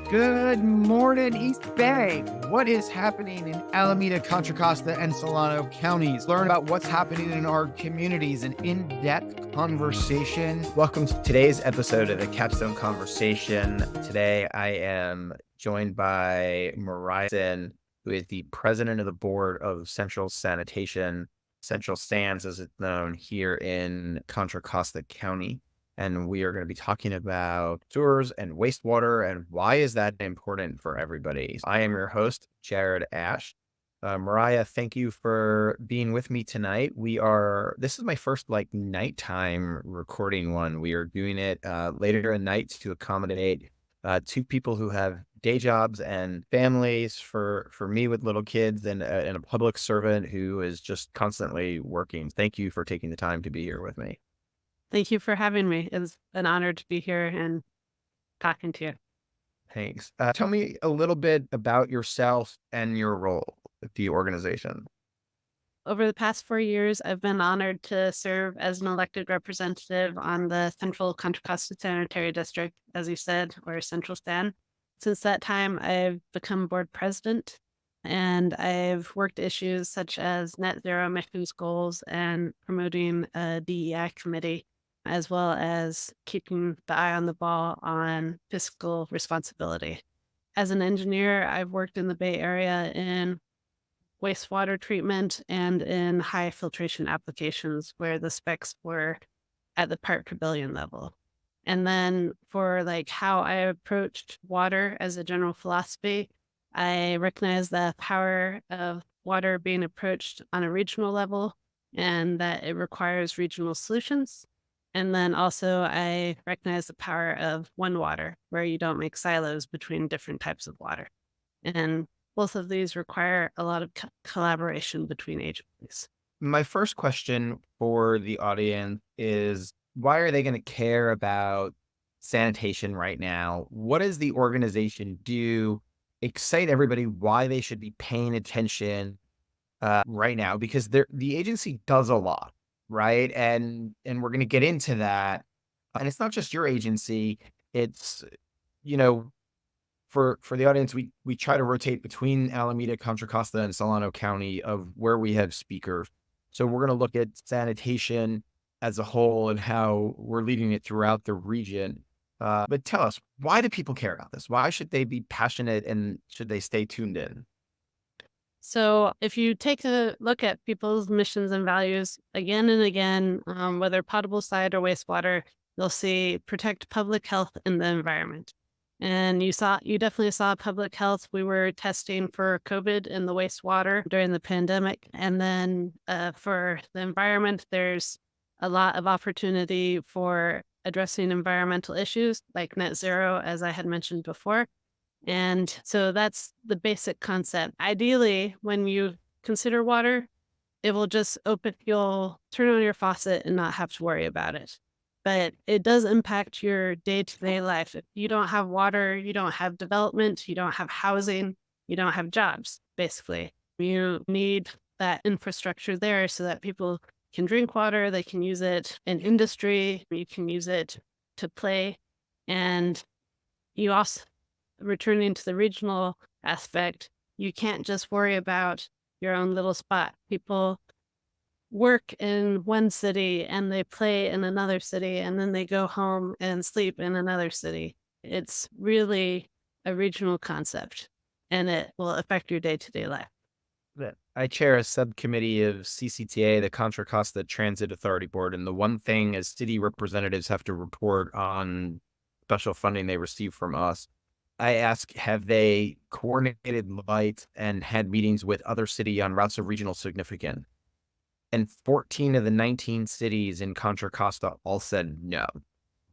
Good morning, East Bay. What is happening in Alameda, Contra Costa, and Solano counties? Learn about what's happening in our communities, an in-depth conversation. Welcome to today's episode of the Capstone Conversation. Today, I am joined by Mariah Lauritzen, who is the president of the Board of Central Sanitation, Central Stands as it's known, here in Contra Costa County. And we are going to be talking about sewers and wastewater and why is that important for everybody. I am your host, Jared Asch. Mariah, thank you for being with me tonight. This is my first nighttime recording one. We are doing it later at night to accommodate two people who have day jobs and families, for me with little kids and a public servant who is just constantly working. Thank you for taking the time to be here with me. Thank you for having me. It's an honor to be here and talking to you. Thanks. Tell me a little bit about yourself and your role at the organization. Over the past 4 years, I've been honored to serve as an elected representative on the Central Contra Costa Sanitary District, as you said, or Central Stan. Since that time, I've become board president, and I've worked issues such as net zero emissions goals and promoting a DEI committee, as well as keeping the eye on the ball on fiscal responsibility. As an engineer, I've worked in the Bay Area in wastewater treatment and in high filtration applications where the specs were at the part per billion level. And then for how I approached water as a general philosophy, I recognize the power of water being approached on a regional level and that it requires regional solutions. And then also I recognize the power of one water, where you don't make silos between different types of water. And both of these require a lot of collaboration between agencies. My first question for the audience is, why are they going to care about sanitation right now? What does the organization do? Excite everybody why they should be paying attention right now, because the agency does a lot. Right. And we're going to get into that. And it's not just your agency. It's, for the audience, we try to rotate between Alameda, Contra Costa, and Solano County of where we have speakers. So we're going to look at sanitation as a whole and how we're leading it throughout the region. But tell us, why do people care about this? Why should they be passionate and should they stay tuned in? So if you take a look at people's missions and values again and again, whether potable side or wastewater, you'll see protect public health and the environment. And you definitely saw public health. We were testing for COVID in the wastewater during the pandemic. And then for the environment, there's a lot of opportunity for addressing environmental issues like net zero, as I had mentioned before. And so that's the basic concept. Ideally, when you consider water, it will just you'll turn on your faucet and not have to worry about it. But it does impact your day-to-day life. If you don't have water, you don't have development, you don't have housing, you don't have jobs, basically. You need that infrastructure there so that people can drink water, they can use it in industry, you can use it to play. And you also, returning to the regional aspect, you can't just worry about your own little spot. People work in one city and they play in another city and then they go home and sleep in another city. It's really a regional concept and it will affect your day-to-day life. I chair a subcommittee of CCTA, the Contra Costa Transit Authority Board, and the one thing as city representatives have to report on special funding they receive from us, I ask, have they coordinated lights and had meetings with other city on routes of regional significance? And 14 of the 19 cities in Contra Costa all said no.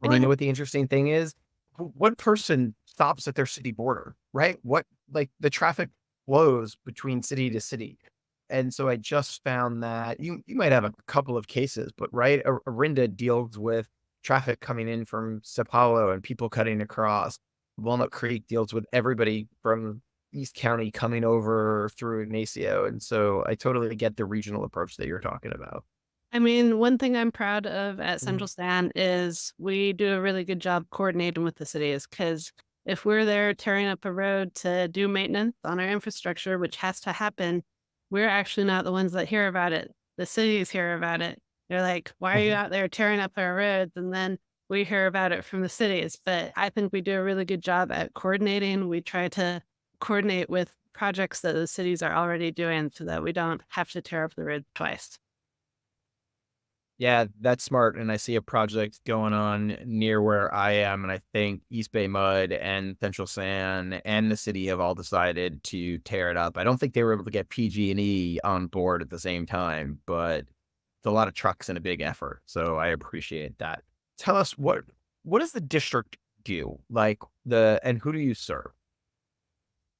And you know what the interesting thing is? What person stops at their city border, right? The traffic flows between city to city. And so I just found that you might have a couple of cases, but right, Orinda deals with traffic coming in from Sao Paulo and people cutting across. Walnut Creek deals with everybody from East County coming over through Ignacio. And so I totally get the regional approach that you're talking about. I mean, one thing I'm proud of at Central Stan is we do a really good job coordinating with the cities because If we're there tearing up a road to do maintenance on our infrastructure, which has to happen, we're actually not the ones that hear about it. The cities hear about it. They're like, why are you Mhm. out there tearing up our roads? And then we hear about it from the cities. But I think we do a really good job at coordinating. We try to coordinate with projects that the cities are already doing so that we don't have to tear up the road twice. Yeah, that's smart. And I see a project going on near where I am. And I think East Bay Mud and Central San and the city have all decided to tear it up. I don't think they were able to get PG&E on board at the same time, but it's a lot of trucks and a big effort. So I appreciate that. Tell us what does the district do? And who do you serve?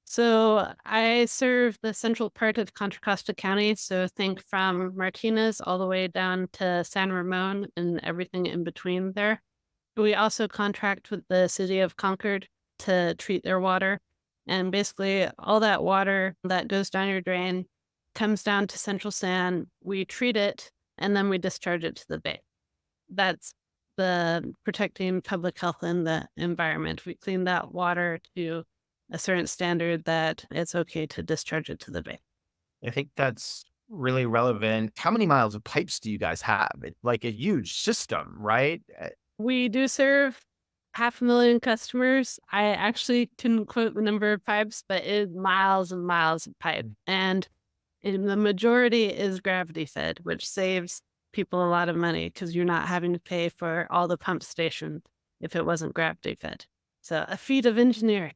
So I serve the central part of Contra Costa County. So think from Martinez all the way down to San Ramon and everything in between there. We also contract with the city of Concord to treat their water. And basically, all that water that goes down your drain comes down to Central San. We treat it and then we discharge it to the bay. That's the protecting public health in the environment. We clean that water to a certain standard that it's okay to discharge it to the bay. I think that's really relevant. How many miles of pipes do you guys have? It's like a huge system, right? We do serve 500,000 customers. I actually couldn't quote the number of pipes, but it's miles and miles of pipe. And the majority is gravity fed, which saves people a lot of money because you're not having to pay for all the pump stations if it wasn't gravity fed. So a feat of engineering.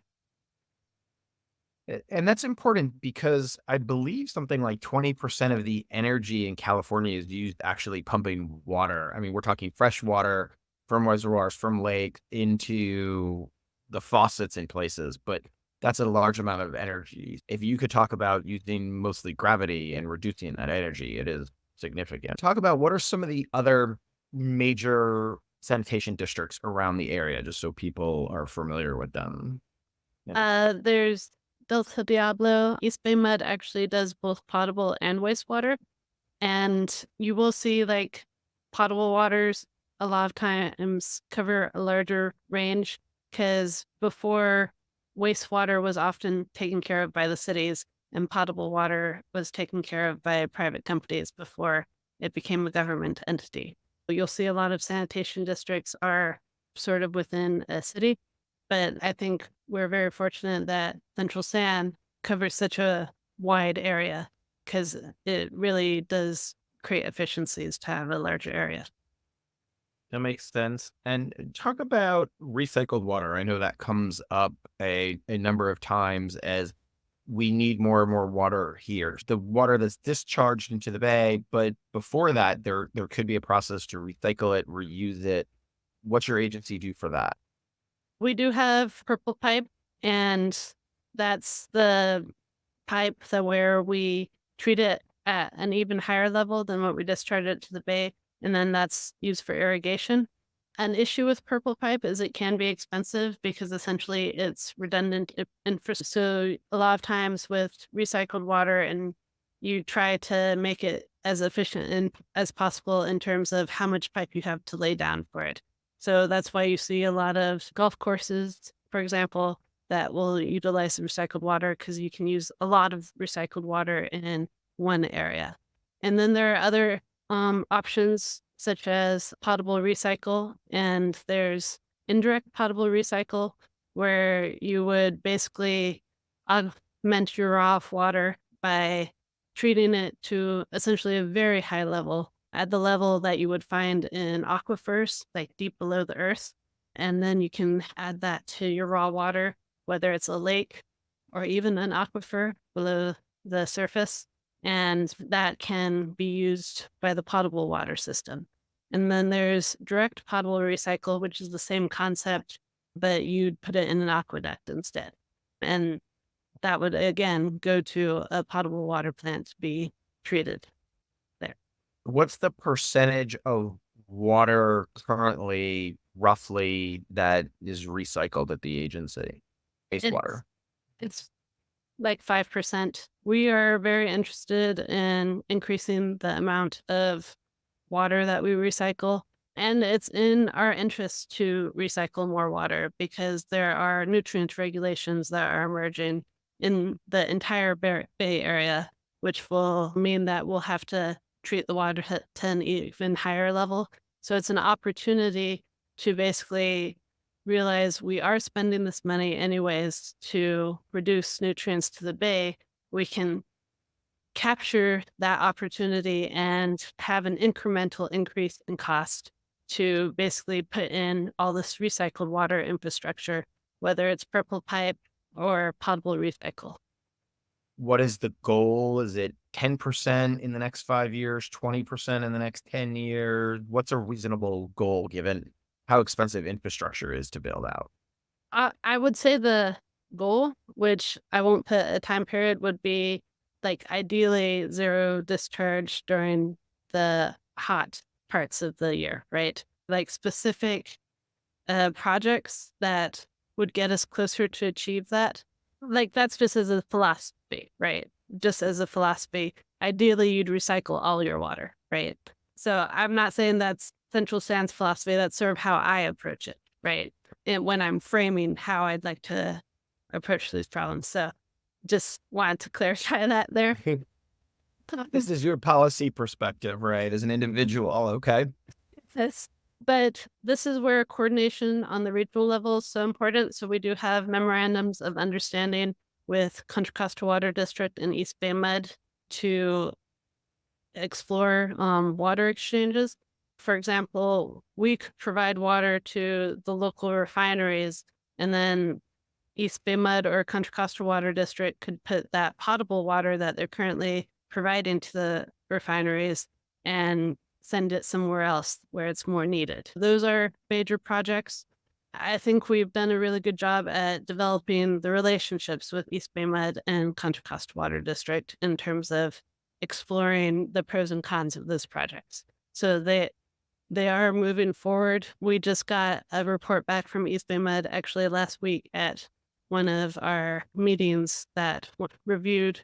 And that's important because I believe something like 20% of the energy in California is used actually pumping water. I mean, we're talking fresh water from reservoirs, from lake into the faucets in places, but that's a large amount of energy. If you could talk about using mostly gravity and reducing that energy, it is significant. Talk about what are some of the other major sanitation districts around the area, just so people are familiar with them. Yeah. There's Delta Diablo. East Bay Mud actually does both potable and wastewater. And you will see like potable waters a lot of times cover a larger range because before wastewater was often taken care of by the cities and potable water was taken care of by private companies before it became a government entity. You'll see a lot of sanitation districts are sort of within a city, but I think we're very fortunate that Central San covers such a wide area because it really does create efficiencies to have a larger area. That makes sense. And talk about recycled water. I know that comes up a number of times as we need more and more water here. The water that's discharged into the bay, but before that, there could be a process to recycle it, reuse it. What's your agency do for that? We do have purple pipe, and that's the pipe that where we treat it at an even higher level than what we discharge it to the bay, and then that's used for irrigation. An issue with purple pipe is it can be expensive because essentially it's redundant infrastructure. So a lot of times with recycled water, and you try to make it as efficient as possible in terms of how much pipe you have to lay down for it. So that's why you see a lot of golf courses, for example, that will utilize recycled water because you can use a lot of recycled water in one area. And then there are other options such as potable recycle, and there's indirect potable recycle where you would basically augment your raw water by treating it to essentially a very high level at the level that you would find in aquifers, like deep below the earth. And then you can add that to your raw water, whether it's a lake or even an aquifer below the surface. And that can be used by the potable water system. And then there's direct potable recycle, which is the same concept, but you'd put it in an aqueduct instead. And that would, again, go to a potable water plant to be treated there. What's the percentage of water currently, roughly, that is recycled at the agency? It's Wastewater. it's like 5%. We are very interested in increasing the amount of water that we recycle. And it's in our interest to recycle more water because there are nutrient regulations that are emerging in the entire Bay Area, which will mean that we'll have to treat the water to an even higher level. So it's an opportunity to basically realize we are spending this money anyways to reduce nutrients to the bay. We can capture that opportunity and have an incremental increase in cost to basically put in all this recycled water infrastructure, whether it's purple pipe or potable recycle. What is the goal? Is it 10% in the next 5 years, 20% in the next 10 years? What's a reasonable goal given how expensive infrastructure is to build out? I would say the goal, which I won't put a time period, would be like ideally zero discharge during the hot parts of the year, right? Like specific projects that would get us closer to achieve that. Like that's just as a philosophy, right? Just as a philosophy, ideally you'd recycle all your water, right? So I'm not saying that's Central Sand's philosophy. That's sort of how I approach it, right? And when I'm framing how I'd like to approach these problems. So just wanted to clarify that there. This is your policy perspective, right? As an individual. Okay. Yes. But this is where coordination on the regional level is so important. So we do have memorandums of understanding with Contra Costa Water District and East Bay Med to explore water exchanges. For example, we could provide water to the local refineries, and then East Bay Mud or Contra Costa Water District could put that potable water that they're currently providing to the refineries and send it somewhere else where it's more needed. Those are major projects. I think we've done a really good job at developing the relationships with East Bay Mud and Contra Costa Water District in terms of exploring the pros and cons of those projects. So they are moving forward. We just got a report back from East Bay Mud actually last week at one of our meetings that reviewed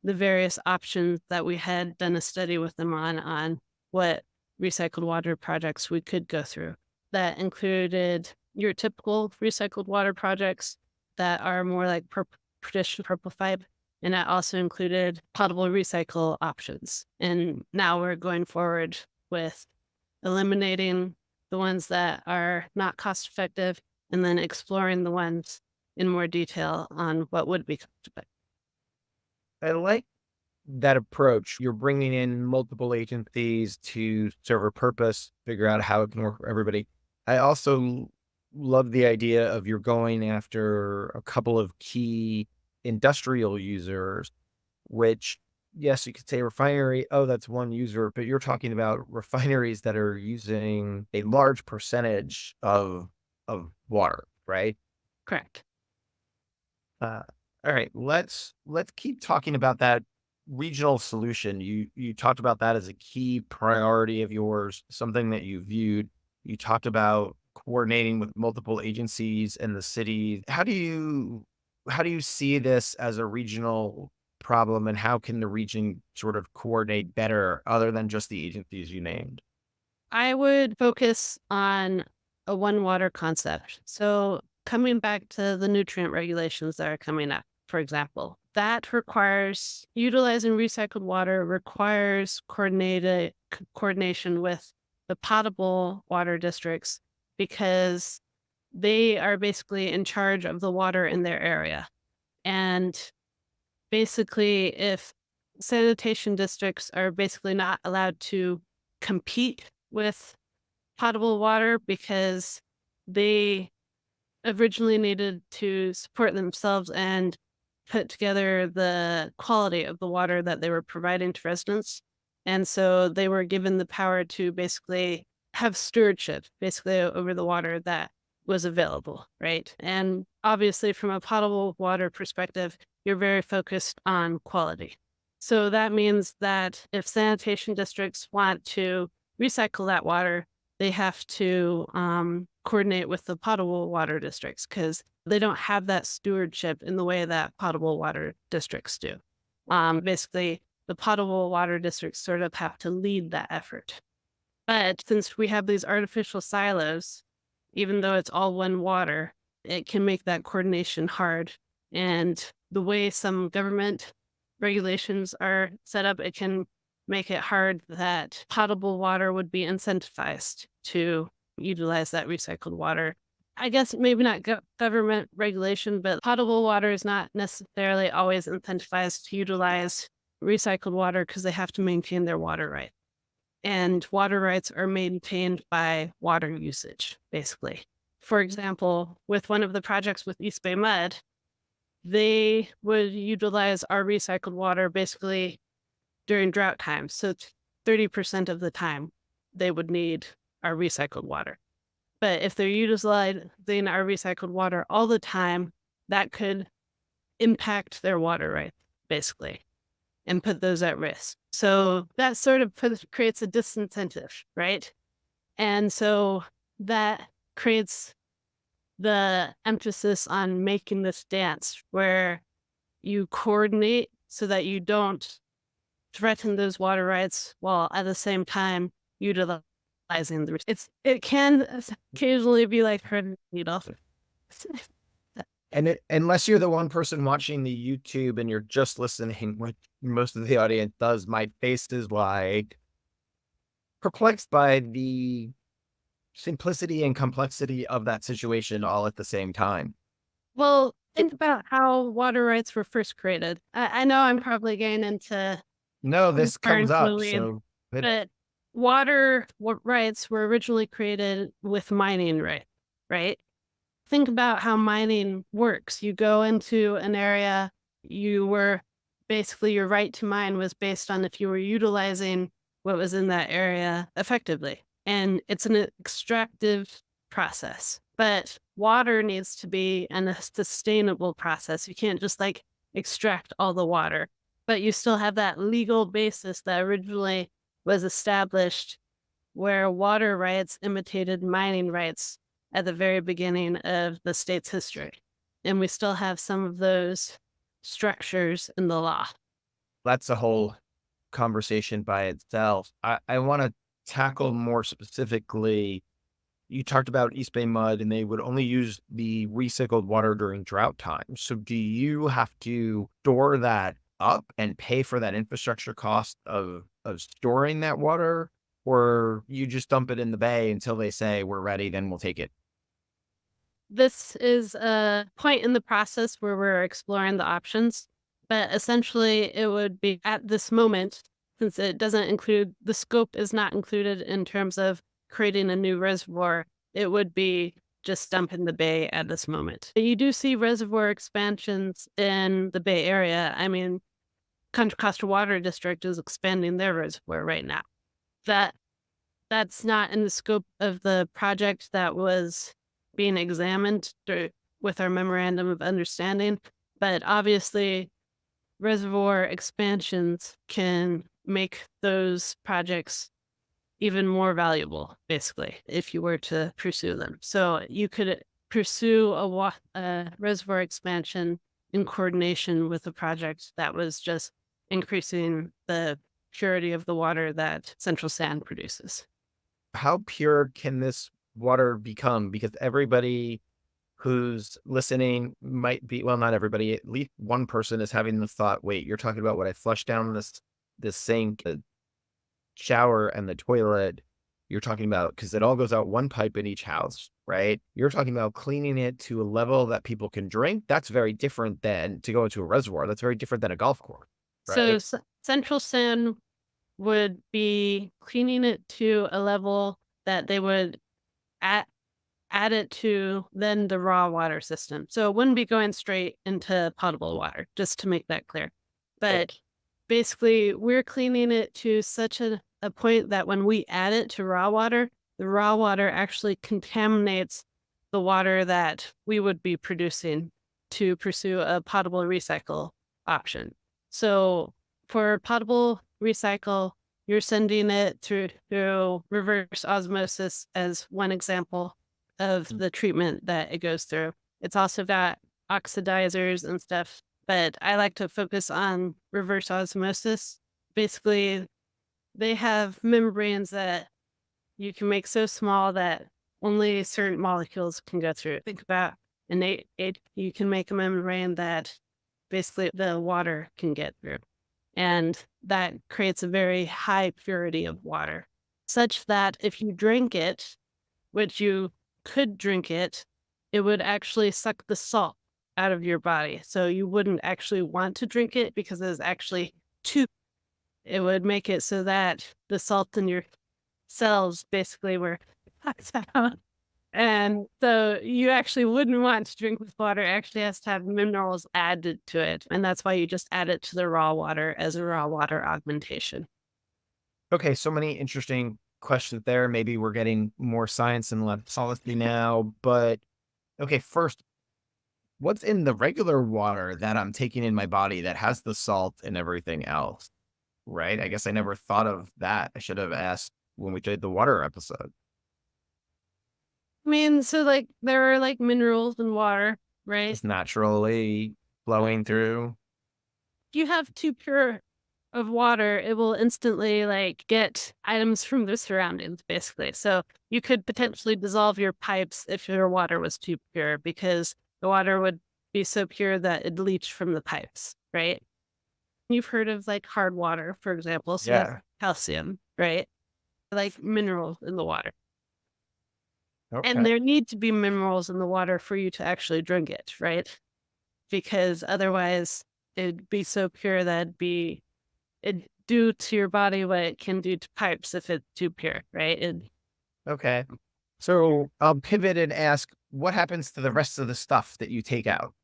the various options that we had done a study with them on what recycled water projects we could go through. That included your typical recycled water projects that are more like traditional purple pipe. And that also included potable recycle options. And now we're going forward with eliminating the ones that are not cost effective and then exploring the ones in more detail on what would be cost effective. I like that approach. You're bringing in multiple agencies to serve a purpose, figure out how it can work for everybody. I also love the idea of you're going after a couple of key industrial users, which, yes, you could say refinery, oh, that's one user, but you're talking about refineries that are using a large percentage of water, right? Correct. All right, let's keep talking about that regional solution. You talked about that as a key priority of yours, something that you viewed. You talked about coordinating with multiple agencies in the city. How do you see this as a regional problem, and how can the region sort of coordinate better other than just the agencies you named? I would focus on a one water concept. So coming back to the nutrient regulations that are coming up, for example, that requires utilizing recycled water requires coordination with the potable water districts because they are basically in charge of the water in their area. And basically, if sanitation districts are basically not allowed to compete with potable water because they originally needed to support themselves and put together the quality of the water that they were providing to residents. And so they were given the power to basically have stewardship, basically over the water that was available, right? And obviously, from a potable water perspective, you're very focused on quality. So that means that if sanitation districts want to recycle that water, they have to coordinate with the potable water districts because they don't have that stewardship in the way that potable water districts do. Basically, the potable water districts sort of have to lead that effort. But since we have these artificial silos, even though it's all one water, it can make that coordination hard. And the way some government regulations are set up, it can make it hard that potable water would be incentivized to utilize that recycled water. I guess maybe not government regulation, but potable water is not necessarily always incentivized to utilize recycled water because they have to maintain their water rights. And water rights are maintained by water usage, basically. For example, with one of the projects with East Bay Mud, they would utilize our recycled water basically during drought times. So 30% of the time they would need our recycled water. But if they're utilizing our recycled water all the time, that could impact their water rights, basically, and put those at risk. So that sort of creates a disincentive, right? And so that creates the emphasis on making this dance where you coordinate so that you don't threaten those water rights while at the same time utilizing the. It can occasionally be like hurting the needle. And unless you're the one person watching the YouTube and you're just listening, which most of the audience does, my face is like perplexed by the simplicity and complexity of that situation all at the same time. Well, think about how water rights were first created. I know I'm probably getting into No, this comes up. weeds, So, but rights were originally created with mining right? Think about how mining works. You go into an area, your right to mine was based on if you were utilizing what was in that area effectively. And it's an extractive process. But water needs to be a sustainable process. You can't just like extract all the water, but you still have that legal basis that originally was established where water rights imitated mining rights at the very beginning of the state's history. And we still have some of those structures in the law. that's a whole conversation by itself. I want to tackle more specifically. You talked about East Bay Mud and they would only use the recycled water during drought time. So do you have to store that up and pay for that infrastructure cost of storing that water? Or you just dump it in the bay until they say we're ready, then we'll take it? This is a point in the process where we're exploring the options, but essentially it would be at this moment, since it doesn't include, the scope is not included in terms of creating a new reservoir, it would be just dump in the bay at this moment. You do see reservoir expansions in the Bay Area. I mean, Contra Costa Water District is expanding their reservoir right now. That's not in the scope of the project that was being examined with our memorandum of understanding, but obviously reservoir expansions can make those projects even more valuable, basically, if you were to pursue them. So you could pursue a reservoir expansion in coordination with a project that was just increasing the purity of the water that Central San produces. How pure can this water become? Because everybody who's listening might be, well, not everybody, at least one person is having the thought, wait, you're talking about what I flush down this sink, the shower and the toilet. You're talking about, because it all goes out one pipe in each house, right? You're talking about cleaning it to a level that people can drink. That's very different than to go into a reservoir. That's very different than a golf course, right? So Central San would be cleaning it to a level that they would add it to then the raw water system. So it wouldn't be going straight into potable water, just to make that clear. But basically, we're cleaning it to such a point that when we add it to raw water, the raw water actually contaminates the water that we would be producing to pursue a potable recycle option. So for potable recycle, you're sending it through reverse osmosis as one example of the treatment that it goes through. It's also got oxidizers and stuff, but I like to focus on reverse osmosis. Basically, they have membranes that you can make so small that only certain molecules can go through. Think about you can make a membrane that basically the water can get through. And that creates a very high purity of water, such that if you drink it, which you could drink it, it would actually suck the salt out of your body. So you wouldn't actually want to drink it because it's actually too, it would make it so that the salt in your cells basically were sucked out. And so you actually wouldn't want to drink with water. It actually has to have minerals added to it. And that's why you just add it to the raw water as a raw water augmentation. Okay, so many interesting questions there. Maybe we're getting more science and less policy now. But okay, first, what's in the regular water that I'm taking in my body that has the salt and everything else? Right? I guess I never thought of that. I should have asked when we did the water episode. I mean, so like there are like minerals in water, right? Just naturally flowing through. If you have too pure of water, it will instantly like get items from the surroundings, basically. So you could potentially dissolve your pipes if your water was too pure because the water would be so pure that it'd leach from the pipes, right? You've heard of like hard water, for example. So that's Yeah. calcium, right? Like minerals in the water. And Okay. there need to be minerals in the water for you to actually drink it, right? Because otherwise it'd be so pure that it'd do to your body what it can do to pipes if it's too pure, right? Okay. So I'll pivot and ask, what happens to the rest of the stuff that you take out?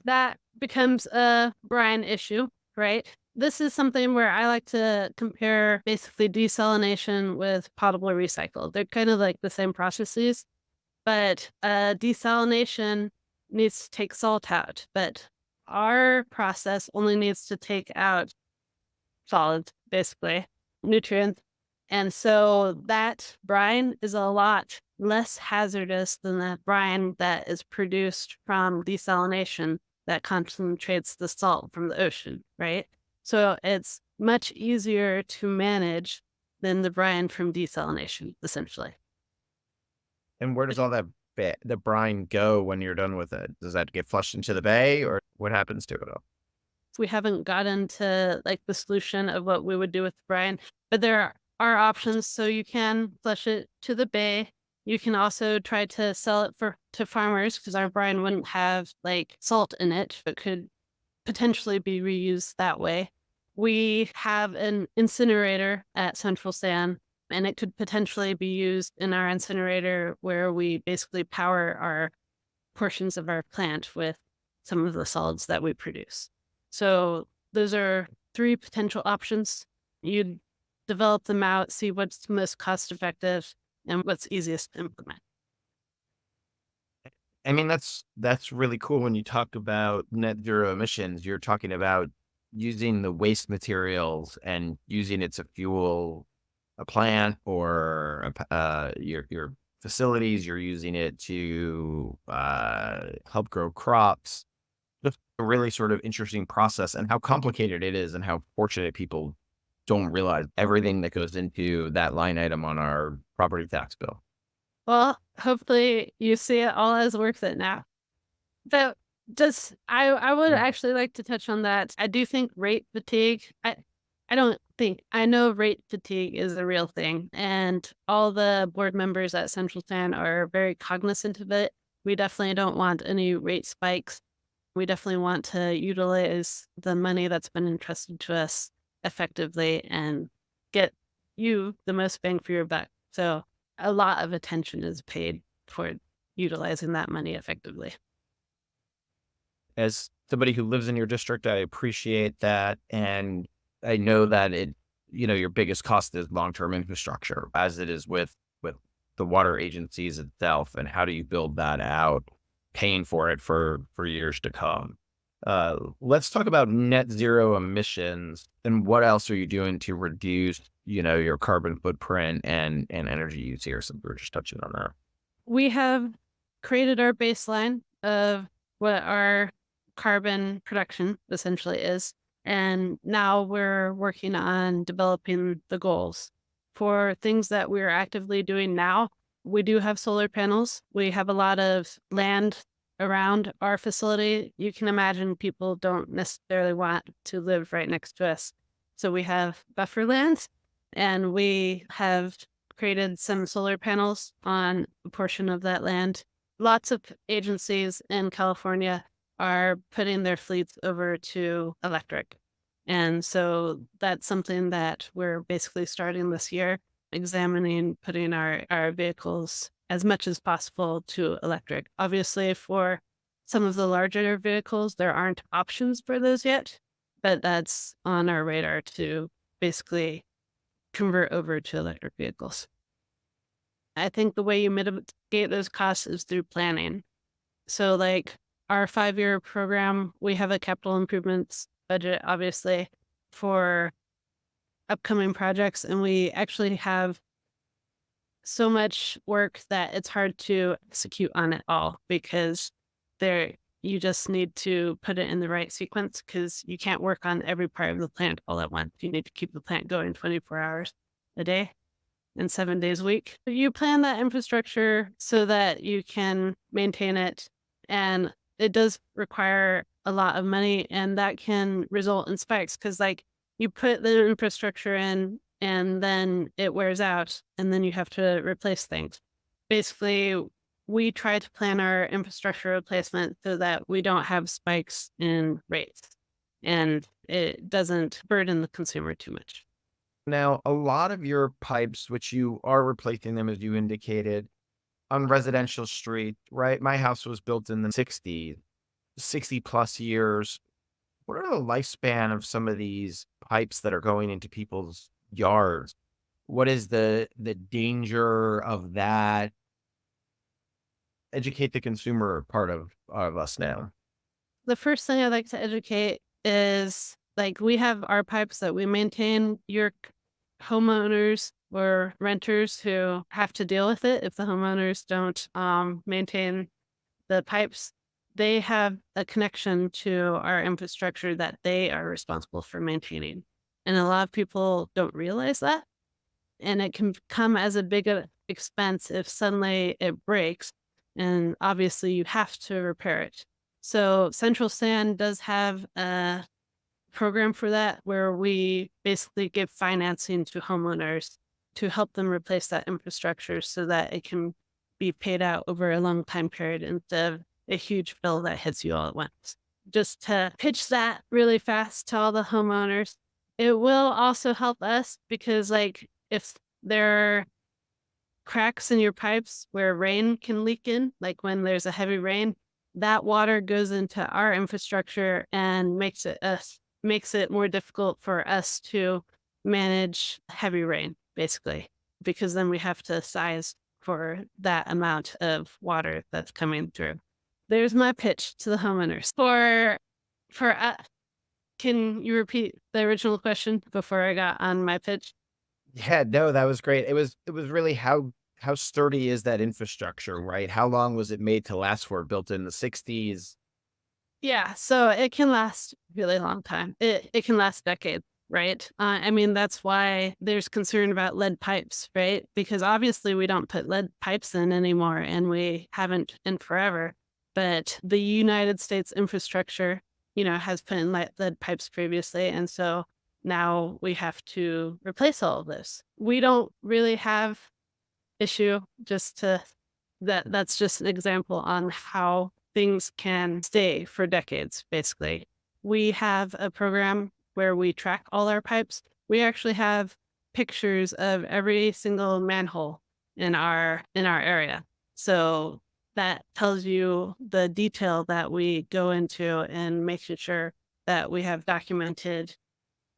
That becomes a brine issue, right? This is something where I like to compare basically desalination with potable recycle. They're kind of like the same processes, but desalination needs to take salt out. But our process only needs to take out solids, basically, nutrients. And so that brine is a lot less hazardous than that brine that is produced from desalination that concentrates the salt from the ocean, right? So it's much easier to manage than the brine from desalination, essentially. And where does all that the brine go when you're done with it? Does that get flushed into the bay or what happens to it all? We haven't gotten to like the solution of what we would do with the brine, but there are options. So you can flush it to the bay. You can also try to sell it to farmers because our brine wouldn't have like salt in it, but could potentially be reused that way. We have an incinerator at Central San, and it could potentially be used in our incinerator where we basically power our portions of our plant with some of the solids that we produce. So those are three potential options. You develop them out, see what's most cost effective and what's easiest to implement. I mean, that's really cool when you talk about net zero emissions. You're talking about using the waste materials and using it to fuel a plant or your facilities. You're using it to help grow crops. Just a really sort of interesting process and how complicated it is and how fortunate people don't realize everything that goes into that line item on our property tax bill. Well, hopefully you see it all as worth it now. But just I would Mm. actually like to touch on that. I do think rate fatigue. I don't think I know rate fatigue is a real thing, and all the board members at Central San are very cognizant of it. We definitely don't want any rate spikes. We definitely want to utilize the money that's been entrusted to us effectively and get you the most bang for your buck. So a lot of attention is paid toward utilizing that money effectively. As somebody who lives in your district, I appreciate that. And I know that your biggest cost is long-term infrastructure as it is with the water agencies itself. And how do you build that out, paying for it for years to come? Let's talk about net zero emissions and what else are you doing to reduce, your carbon footprint and energy use here. So we were just touching on that. We have created our baseline of what our carbon production essentially is. And now we're working on developing the goals. For things that we're actively doing now, we do have solar panels. We have a lot of land around our facility. You can imagine people don't necessarily want to live right next to us. So we have buffer lands, and we have created some solar panels on a portion of that land. Lots of agencies in California are putting their fleets over to electric. And so that's something that we're basically starting this year, examining putting our vehicles as much as possible to electric. Obviously, for some of the larger vehicles, there aren't options for those yet, but that's on our radar to basically convert over to electric vehicles. I think the way you mitigate those costs is through planning. So, like our 5-year program, we have a capital improvements budget, obviously, for upcoming projects. And we actually have so much work that it's hard to execute on it all because you just need to put it in the right sequence because you can't work on every part of the plant all at once. You need to keep the plant going 24 hours a day and 7 days a week. You plan that infrastructure so that you can maintain it. And it does require a lot of money, and that can result in spikes because, like, you put the infrastructure in and then it wears out, and then you have to replace things. Basically, we try to plan our infrastructure replacement so that we don't have spikes in rates and it doesn't burden the consumer too much. Now, a lot of your pipes, which you are replacing them, as you indicated, on residential street, right? My house was built in the 60s, 60 plus years. What are the lifespan of some of these pipes that are going into people's yards? What is the danger of that? Educate the consumer part of us now. The first thing I'd like to educate is, like, we have our pipes that we maintain. Your homeowners or renters who have to deal with it if the homeowners don't maintain the pipes, they have a connection to our infrastructure that they are responsible for maintaining. And a lot of people don't realize that. And it can come as a big expense if suddenly it breaks. And obviously, you have to repair it. So, Central San does have a program for that where we basically give financing to homeowners to help them replace that infrastructure so that it can be paid out over a long time period instead of a huge bill that hits you all at once. Just to pitch that really fast to all the homeowners. It will also help us because, like, if there are cracks in your pipes where rain can leak in, like when there's a heavy rain, that water goes into our infrastructure and makes it more difficult for us to manage heavy rain, basically, because then we have to size for that amount of water that's coming through. There's my pitch to the homeowners. Can you repeat the original question before I got on my pitch? Yeah, no, that was great. It was really how sturdy is that infrastructure, right? How long was it made to last for? Built in the 60s. Yeah, so it can last a really long time. It can last decades, right? I mean, that's why there's concern about lead pipes, right? Because obviously we don't put lead pipes in anymore, and we haven't in forever. But the United States infrastructure, has put in lead pipes previously, and so now we have to replace all of this. We don't really have issue just to that's just an example on how things can stay for decades, basically. We have a program where we track all our pipes. We actually have pictures of every single manhole in our area. So that tells you the detail that we go into and making sure that we have documented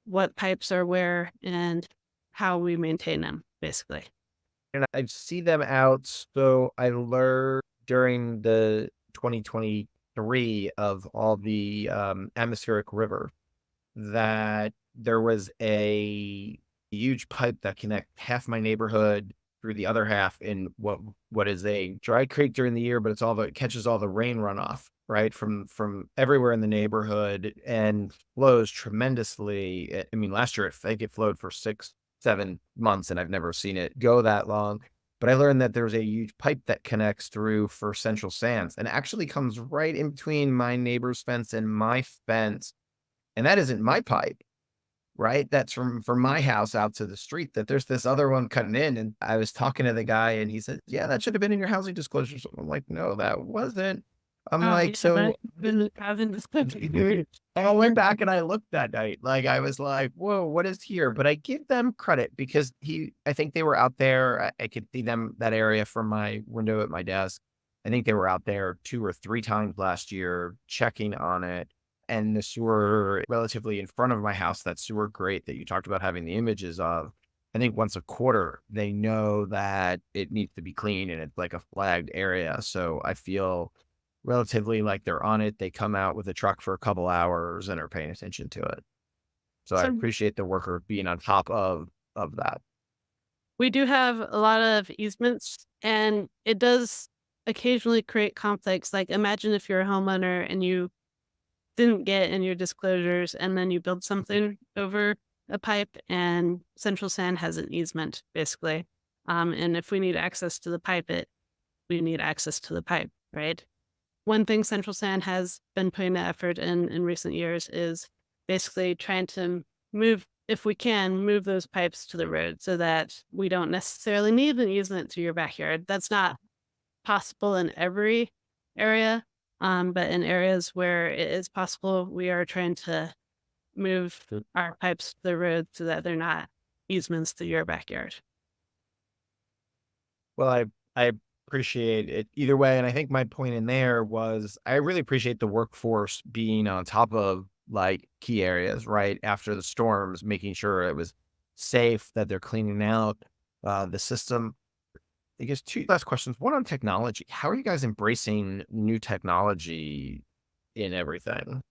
what pipes are where and how we maintain them, basically. And I see them out. So I learned during the 2023 of all the atmospheric river that there was a huge pipe that connect half my neighborhood through the other half in what is a dry creek during the year, but it catches all the rain runoff, right, from everywhere in the neighborhood and flows tremendously. I mean, last year I think it flowed for 7 months and I've never seen it go that long. But I learned that there's a huge pipe that connects through for Central Sands and actually comes right in between my neighbor's fence and my fence. And that isn't my pipe, right? That's from my house out to the street, that there's this other one cutting in. And I was talking to the guy and he said, yeah, that should have been in your housing disclosures. I'm like, no, that wasn't. I'm Oh, like, yeah, but so I've been having this country. I went back and I looked that night. Like I was like, whoa, what is here? But I give them credit because I think they were out there. I could see them, that area from my window at my desk. I think they were out there 2 or 3 times last year checking on it. And the sewer relatively in front of my house, that sewer grate that you talked about having the images of, I think once a quarter, they know that it needs to be clean and it's like a flagged area. So I feel relatively like they're on it. They come out with a truck for a couple hours and are paying attention to it. So I So appreciate the worker being on top of that. we do have a lot of easements, and it does occasionally create conflicts. Like, imagine if you're a homeowner and you didn't get in your disclosures, and then you build something over a pipe, and Central Sand has an easement, basically. And if we need access to the pipe, we need access to the pipe, right? One thing Central Sand has been putting the effort in recent years is basically trying to move, if we can, move those pipes to the road so that we don't necessarily need an easement to your backyard. That's not possible in every area, but in areas where it is possible, we are trying to move our pipes to the road so that they're not easements to your backyard. Well, I appreciate it either way. And I think my point in there was I really appreciate the workforce being on top of like key areas right after the storms, making sure it was safe, that they're cleaning out the system. I guess 2 last questions. One on technology. How are you guys embracing new technology in everything?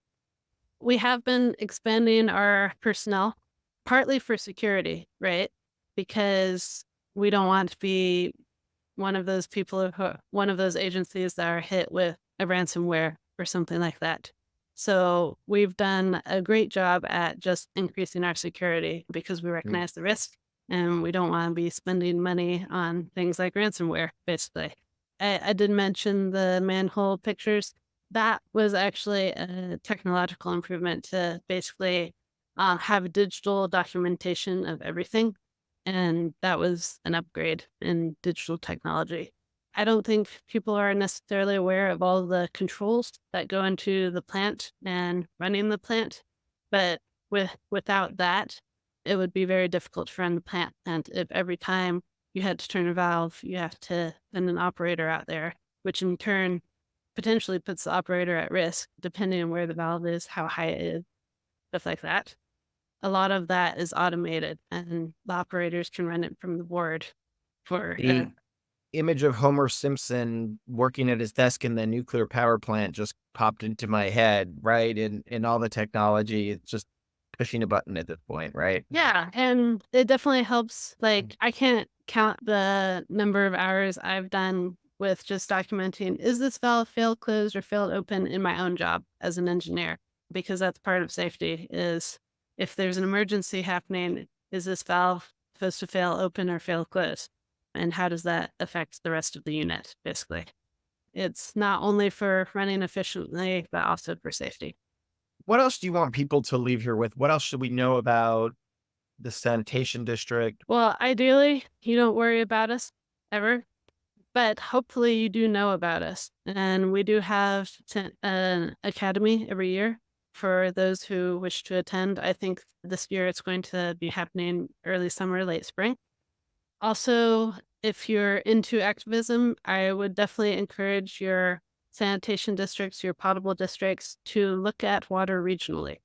We have been expanding our personnel, partly for security, right? Because we don't want to be one of those people, one of those agencies that are hit with a ransomware or something like that. So we've done a great job at just increasing our security because we Mm. recognize the risk and we don't want to be spending money on things like ransomware, basically. I did mention the manhole pictures. That was actually a technological improvement to basically have digital documentation of everything. And that was an upgrade in digital technology. I don't think people are necessarily aware of all the controls that go into the plant and running the plant. But without that, it would be very difficult to run the plant. And if every time you had to turn a valve, you have to send an operator out there, which in turn potentially puts the operator at risk, depending on where the valve is, how high it is, stuff like that. A lot of that is automated, and the operators can run it from the board for The image of Homer Simpson working at his desk in the nuclear power plant just popped into my head, right? And all the technology, it's just pushing a button at this point, right? yeah, and it definitely helps. Like, I can't count the number of hours I've done with just documenting, is this valve failed closed or failed open in my own job as an engineer? Because that's part of safety is if there's an emergency happening, is this valve supposed to fail open or fail closed? And how does that affect the rest of the unit, basically? It's not only for running efficiently, but also for safety. What else do you want people to leave here with? What else should we know about the sanitation district? Well, ideally, you don't worry about us ever, but hopefully you do know about us. And we do have an academy every year for those who wish to attend. I think this year it's going to be happening early summer, late spring. Also, if you're into activism, I would definitely encourage your sanitation districts, your potable districts to look at water regionally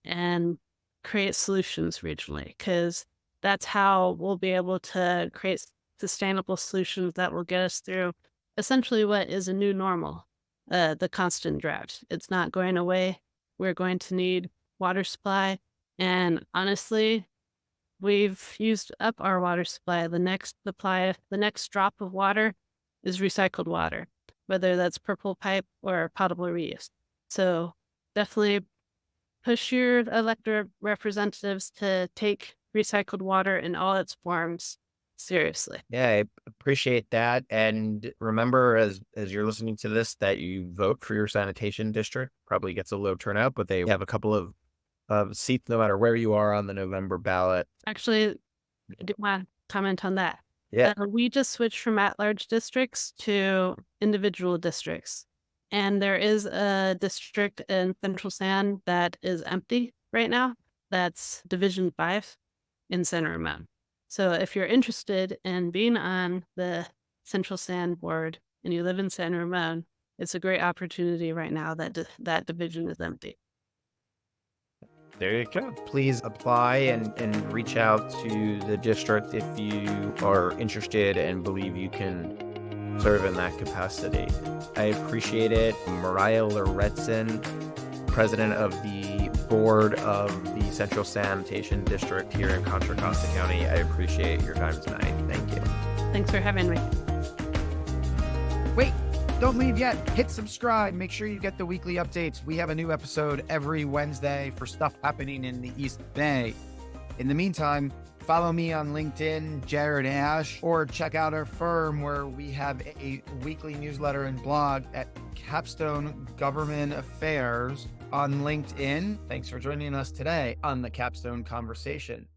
and create solutions regionally, because that's how we'll be able to create sustainable solutions that will get us through essentially what is a new normal, the constant drought. It's not going away. We're going to need water supply. And honestly, we've used up our water supply. The next drop of water is recycled water, whether that's purple pipe or potable reuse. So definitely push your elected representatives to take recycled water in all its forms seriously. Yeah, I appreciate that. And remember, as you're listening to this, that you vote for your sanitation district. Probably gets a low turnout, but they have a couple of seats no matter where you are on the November ballot. Actually, I do want to comment on that. Yeah. We just switched from at-large districts to individual districts. And there is a district in Central San that is empty right now. That's Division 5 in San Ramon. So if you're interested in being on the Central San board and you live in San Ramon, it's a great opportunity right now that that division is empty. There you go. Please apply and reach out to the district if you are interested and believe you can serve in that capacity. I appreciate it. Mariah Lauritzen, president of the board of the Central Sanitation District here in Contra Costa County. I appreciate your time tonight. Thank you. Thanks for having me. Wait, don't leave yet. Hit subscribe. Make sure you get the weekly updates. We have a new episode every Wednesday for stuff happening in the East Bay. In the meantime, follow me on LinkedIn, Jared Asch, or check out our firm where we have a weekly newsletter and blog at Capstone Government Affairs on LinkedIn. Thanks for joining us today on the Capstone Conversation.